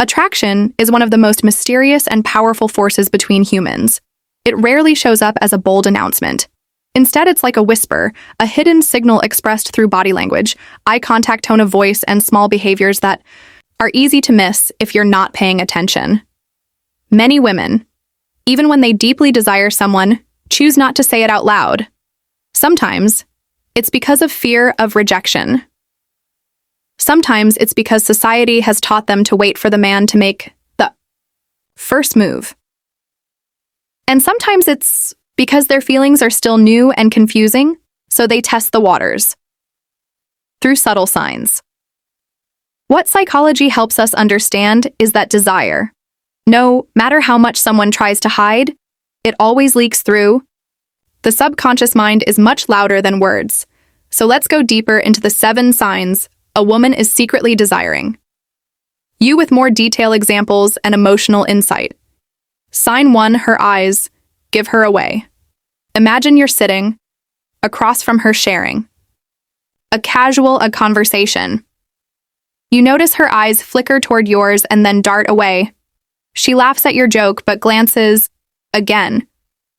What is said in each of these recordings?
Attraction is one of the most mysterious and powerful forces between humans. It rarely shows up as a bold announcement. Instead, it's like a whisper, a hidden signal expressed through body language, eye contact, tone of voice, and small behaviors that are easy to miss if you're not paying attention. Many women, even when they deeply desire someone, choose not to say it out loud. Sometimes, it's because of fear of rejection. Sometimes it's because society has taught them to wait for the man to make the first move. And sometimes it's because their feelings are still new and confusing, so they test the waters through subtle signs. What psychology helps us understand is that desire, no matter how much someone tries to hide, it always leaks through. The subconscious mind is much louder than words. So let's go deeper into the 7 signs a woman is secretly desiring you with more detailed examples and emotional insight. Sign 1, her eyes give her away. Imagine you're sitting across from her sharing a conversation. You notice her eyes flicker toward yours and then dart away. She laughs at your joke but glances again,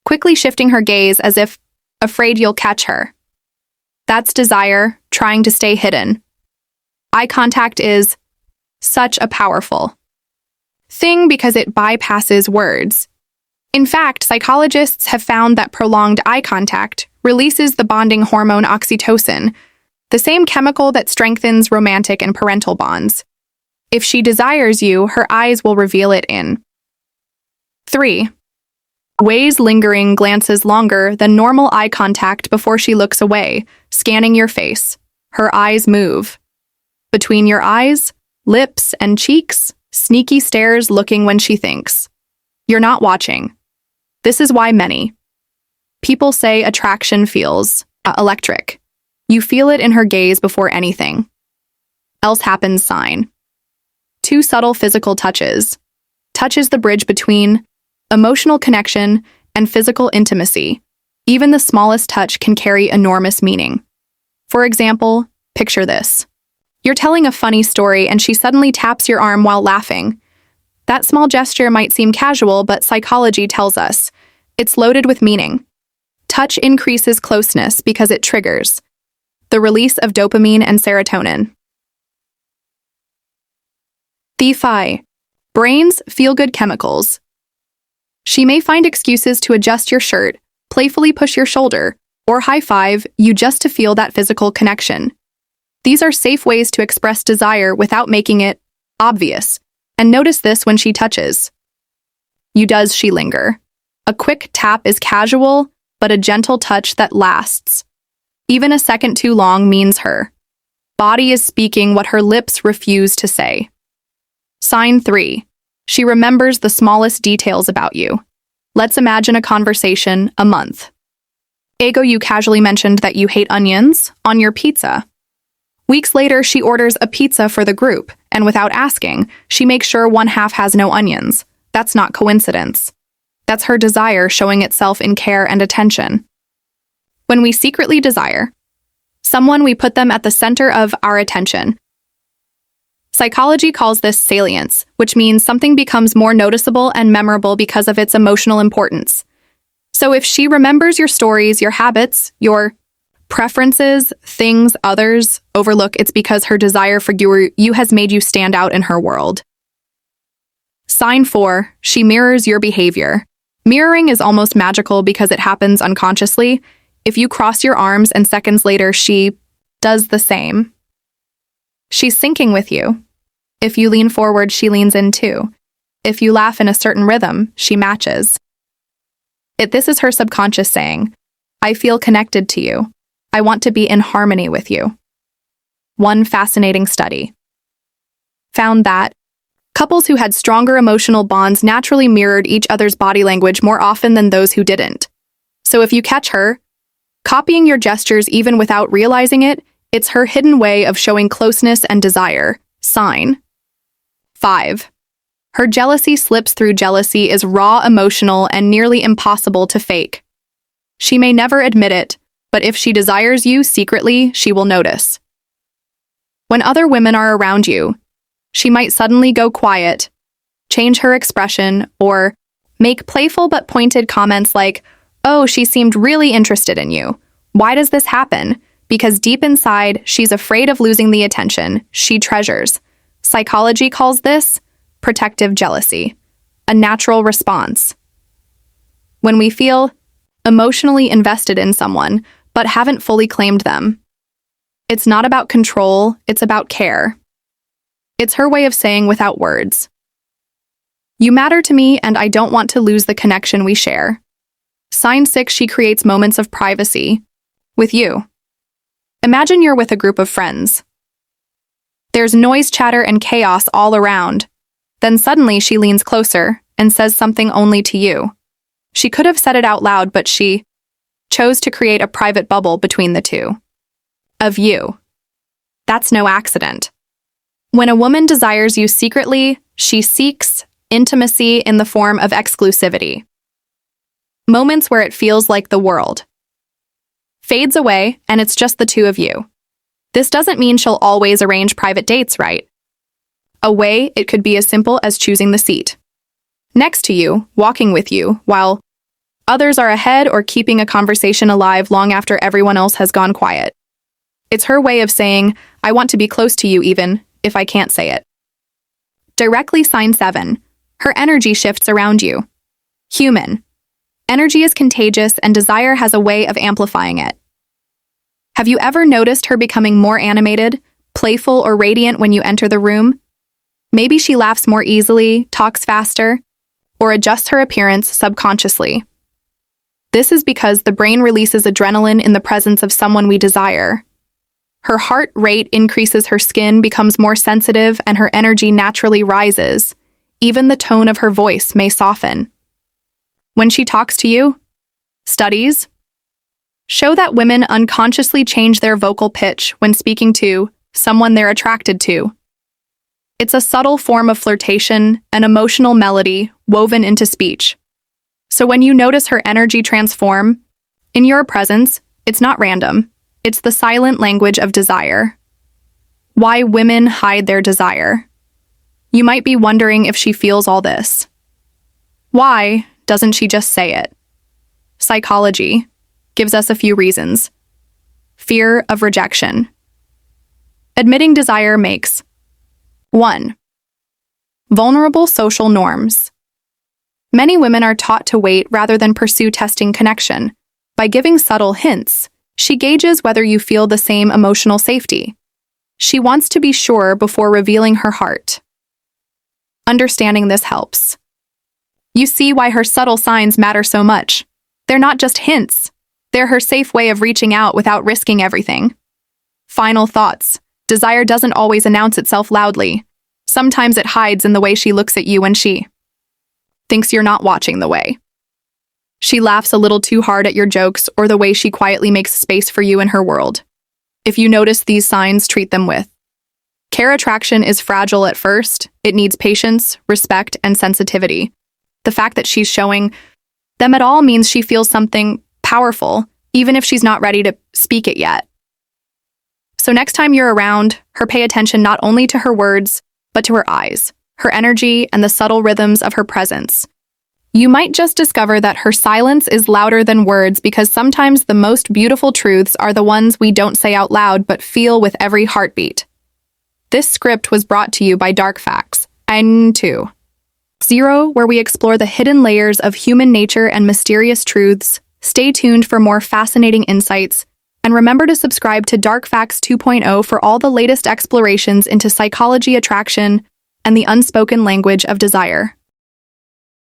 quickly shifting her gaze as if afraid you'll catch her. That's desire trying to stay hidden. Eye contact is such a powerful thing because it bypasses words. In fact, psychologists have found that prolonged eye contact releases the bonding hormone oxytocin, the same chemical that strengthens romantic and parental bonds. If she desires you, her eyes will reveal it in 3 ways. Lingering glances longer than normal eye contact before she looks away, scanning your face. Her eyes move between your eyes, lips, and cheeks, sneaky stares looking when she thinks you're not watching. This is why many people say attraction feels electric. You feel it in her gaze before anything else happens. Sign 2, subtle physical touches. Touch is the bridge between emotional connection and physical intimacy. Even the smallest touch can carry enormous meaning. For example, picture this. You're telling a funny story and she suddenly taps your arm while laughing. That small gesture might seem casual, but psychology tells us it's loaded with meaning. Touch increases closeness because it triggers the release of dopamine and serotonin. The 5 brain's feel-good chemicals. She may find excuses to adjust your shirt, playfully push your shoulder, or high-five you just to feel that physical connection. These are safe ways to express desire without making it obvious. And notice this when she touches you. Does she linger? A quick tap is casual, but a gentle touch that lasts. Even a second too long means her body is speaking what her lips refuse to say. Sign 3. She remembers the smallest details about you. Let's imagine a conversation a month ago. You casually mentioned that you hate onions on your pizza. Weeks later, she orders a pizza for the group, and without asking, she makes sure one half has no onions. That's not coincidence. That's her desire showing itself in care and attention. When we secretly desire someone, we put them at the center of our attention. Psychology calls this salience, which means something becomes more noticeable and memorable because of its emotional importance. So if she remembers your stories, your habits, your preferences, things others overlook, it's because her desire for you has made you stand out in her world. Sign 4. She mirrors your behavior. Mirroring is almost magical because it happens unconsciously. If you cross your arms and seconds later she does the same. She's syncing with you. If you lean forward, she leans in too. If you laugh in a certain rhythm, she matches. This is her subconscious saying, I feel connected to you. I want to be in harmony with you. One fascinating study found that couples who had stronger emotional bonds naturally mirrored each other's body language more often than those who didn't. So if you catch her copying your gestures even without realizing it, it's her hidden way of showing closeness and desire. Sign 5. Her jealousy slips through. Jealousy is raw, emotional, and nearly impossible to fake. She may never admit it, but if she desires you secretly, she will notice. When other women are around you, she might suddenly go quiet, change her expression, or make playful but pointed comments like, "Oh, she seemed really interested in you. Why does this happen?" Because deep inside, she's afraid of losing the attention she treasures. Psychology calls this protective jealousy, a natural response. When we feel emotionally invested in someone, but haven't fully claimed them, it's not about control, it's about care. It's her way of saying without words, "You matter to me and I don't want to lose the connection we share." Sign 6, she creates moments of privacy with you. Imagine you're with a group of friends. There's noise, chatter, and chaos all around. Then suddenly she leans closer and says something only to you. She could have said it out loud, but she chose to create a private bubble between the two of you. That's no accident. When a woman desires you secretly, she seeks intimacy in the form of exclusivity. Moments where it feels like the world fades away and it's just the two of you. This doesn't mean she'll always arrange private dates, right? A way it could be as simple as choosing the seat next to you, walking with you, while others are ahead, or keeping a conversation alive long after everyone else has gone quiet. It's her way of saying, "I want to be close to you even if I can't say it." Directly. Sign 7. Her energy shifts around you. Human energy is contagious, and desire has a way of amplifying it. Have you ever noticed her becoming more animated, playful, or radiant when you enter the room? Maybe she laughs more easily, talks faster, or adjusts her appearance subconsciously. This is because the brain releases adrenaline in the presence of someone we desire. Her heart rate increases, her skin becomes more sensitive, and her energy naturally rises. Even the tone of her voice may soften when she talks to you. Studies show that women unconsciously change their vocal pitch when speaking to someone they're attracted to. It's a subtle form of flirtation, an emotional melody woven into speech. So when you notice her energy transform in your presence, it's not random. It's the silent language of desire. Why women hide their desire. You might be wondering if she feels all this. Why doesn't she just say it? Psychology gives us a few reasons. Fear of rejection. Admitting desire makes 1. Vulnerable social norms. Many women are taught to wait rather than pursue testing connection. By giving subtle hints, she gauges whether you feel the same emotional safety. She wants to be sure before revealing her heart. Understanding this helps. You see why her subtle signs matter so much. They're not just hints. They're her safe way of reaching out without risking everything. Final thoughts. Desire doesn't always announce itself loudly. Sometimes it hides in the way she looks at you when she thinks you're not watching, the way she laughs a little too hard at your jokes, or the way she quietly makes space for you in her world. If you notice these signs, treat them with care. Attraction is fragile at first. It needs patience, respect, and sensitivity. The fact that she's showing them at all means she feels something powerful, even if she's not ready to speak it yet. So next time you're around her, pay attention not only to her words, but to her eyes, her energy, and the subtle rhythms of her presence. You might just discover that her silence is louder than words, because sometimes the most beautiful truths are the ones we don't say out loud but feel with every heartbeat. This script was brought to you by Dark Facts, N2. 0, where we explore the hidden layers of human nature and mysterious truths. Stay tuned for more fascinating insights, and remember to subscribe to Dark Facts 2.0 for all the latest explorations into psychology, attraction, and the unspoken language of desire.